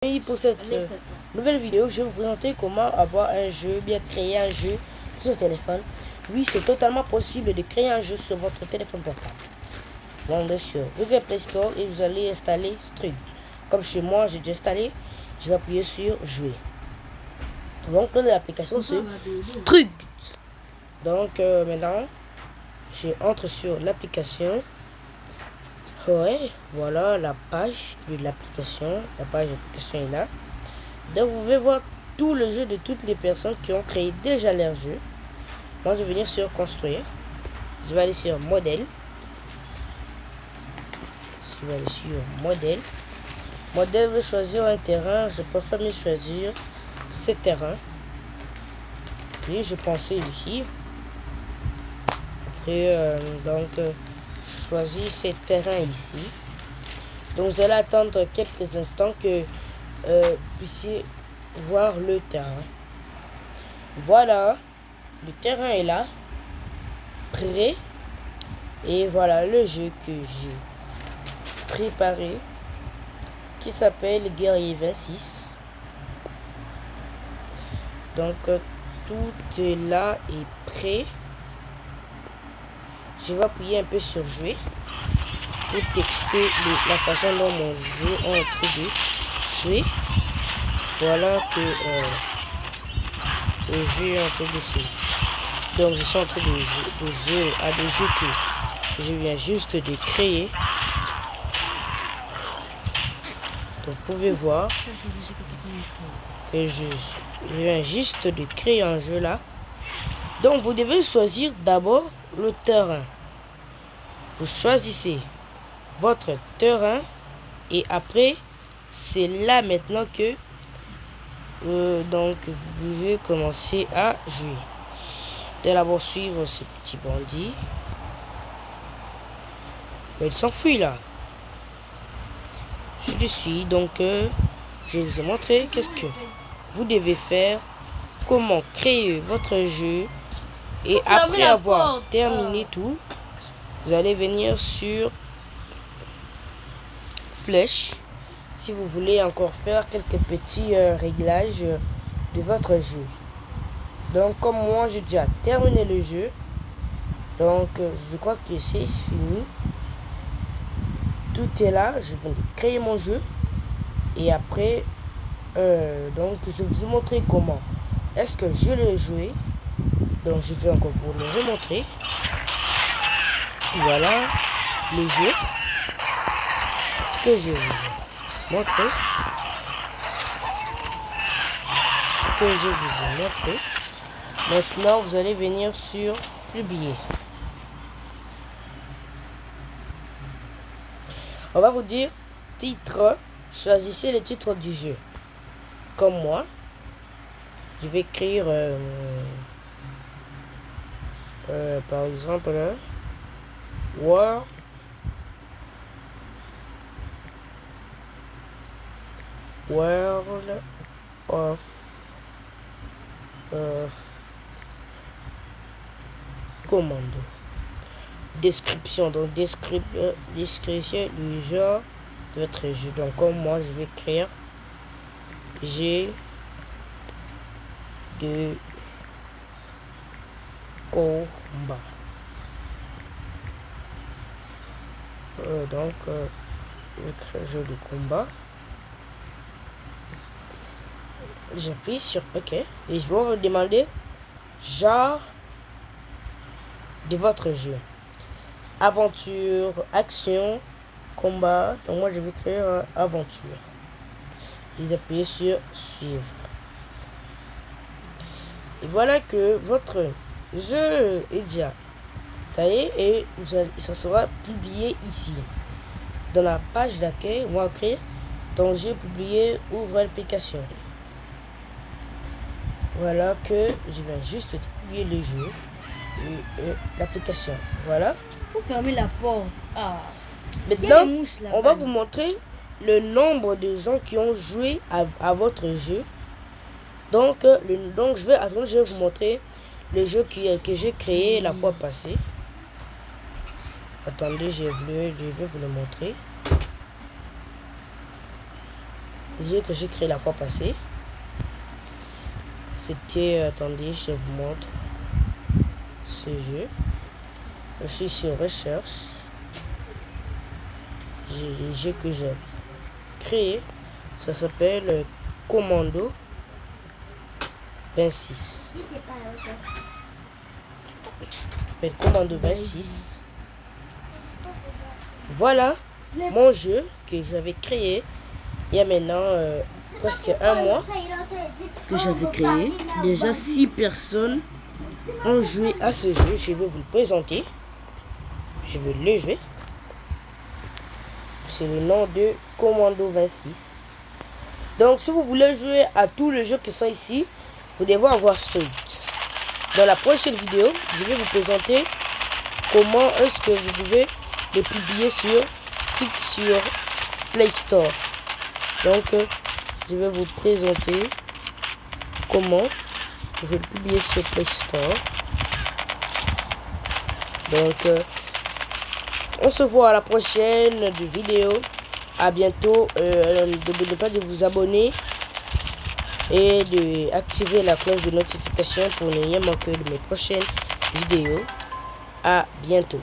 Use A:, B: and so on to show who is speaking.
A: Et pour cette nouvelle vidéo, je vais vous présenter comment avoir un jeu, bien créer un jeu sur téléphone. Oui, c'est totalement possible de créer un jeu sur votre téléphone portable. Vous allez sur Google Play Store et vous allez installer Struct. Comme chez moi, j'ai déjà installé, je vais appuyer sur Jouer. Donc, l'application c'est Struct. Donc, maintenant, je entre sur l'application. Ouais, voilà la page de l'application. La page de l'application est là. Donc vous pouvez voir tout le jeu de toutes les personnes qui ont créé déjà leur jeu. Moi je vais venir sur construire. Je vais aller sur modèle. Je vais aller sur modèle. Modèle veut choisir un terrain. Je préfère mieux choisir ce terrain. Et je pensais ici. Après choisir ce terrain ici. Donc vous allez attendre quelques instants que vous puissiez voir le terrain. Voilà, le terrain est là, prêt. Et voilà le jeu que j'ai préparé, qui s'appelle Guerrier 26. Donc tout est là et prêt. Je vais appuyer un peu sur jouer pour texter la façon dont mon jeu est en train de jouer. Voilà que le jeu est en train de se... Donc je suis en train de jouer à des jeux que je viens juste de créer. Donc vous pouvez voir que je viens juste de créer un jeu là. Donc vous devez choisir d'abord le terrain. Vous choisissez votre terrain et après c'est là maintenant que donc vous pouvez commencer à jouer. D'abord suivre ce petit bandit. Mais il s'enfuit là. Je suis donc je vous ai montré qu'est-ce que vous devez faire, comment créer votre jeu, et après avoir terminé tout, vous allez venir sur flèche si vous voulez encore faire quelques petits réglages de votre jeu. Donc comme moi j'ai déjà terminé le jeu, donc je crois que c'est fini. Tout est là, je viens de créer mon jeu et après donc je vous ai montré comment est-ce que je l'ai joué. Donc je vais encore vous le remontrer. Voilà le jeu que je vous ai montré. Maintenant vous allez venir sur publier. On va vous dire titre. Choisissez le titre du jeu. Comme moi, je vais écrire par exemple World of Commando. Description, donc description du genre de votre jeu. Donc comme moi je vais écrire G de combat. Je jeu de combat. J'appuie sur OK et je vais vous demander genre de votre jeu. Aventure, action, combat. Donc moi je vais créer un aventure. Vous appuyez sur suivre. Et voilà que votre jeu est déjà. Ça y est, et ça sera publié ici. Dans la page d'accueil, on va écrire ton jeu publié, ouvre l'application. Voilà que je viens juste de publier le jeu et l'application. Voilà.
B: Pour fermer la porte. Ah.
A: Maintenant, on va vous montrer le nombre de gens qui ont joué à votre jeu. Donc, je vais vous montrer le jeu que j'ai créé la fois passée. Attendez, je vais vous le montrer. le jeu que j'ai créé la fois passée. C'était, attendez, je vous montre ce jeu. Je suis sur recherche. J'ai les jeux que j'ai créé. Ça s'appelle Commando 26. Commando 26. Voilà mon jeu que j'avais créé il y a maintenant presque un mois que j'avais créé. Déjà 6 personnes ont joué à ce jeu. Je vais vous le présenter. Je vais le jouer. C'est le nom de Commando 26. Donc si vous voulez jouer à tous les jeux qui sont ici, vous devez avoir Street. Dans la prochaine vidéo, je vais vous présenter comment est-ce que vous pouvez le publier sur Play Store. Donc je vais vous présenter comment je vais le publier sur Play Store. Donc on se voit à la prochaine vidéo. À bientôt. N'oubliez pas de vous abonner et d'activer la cloche de notification pour ne rien manquer de mes prochaines vidéos. À bientôt.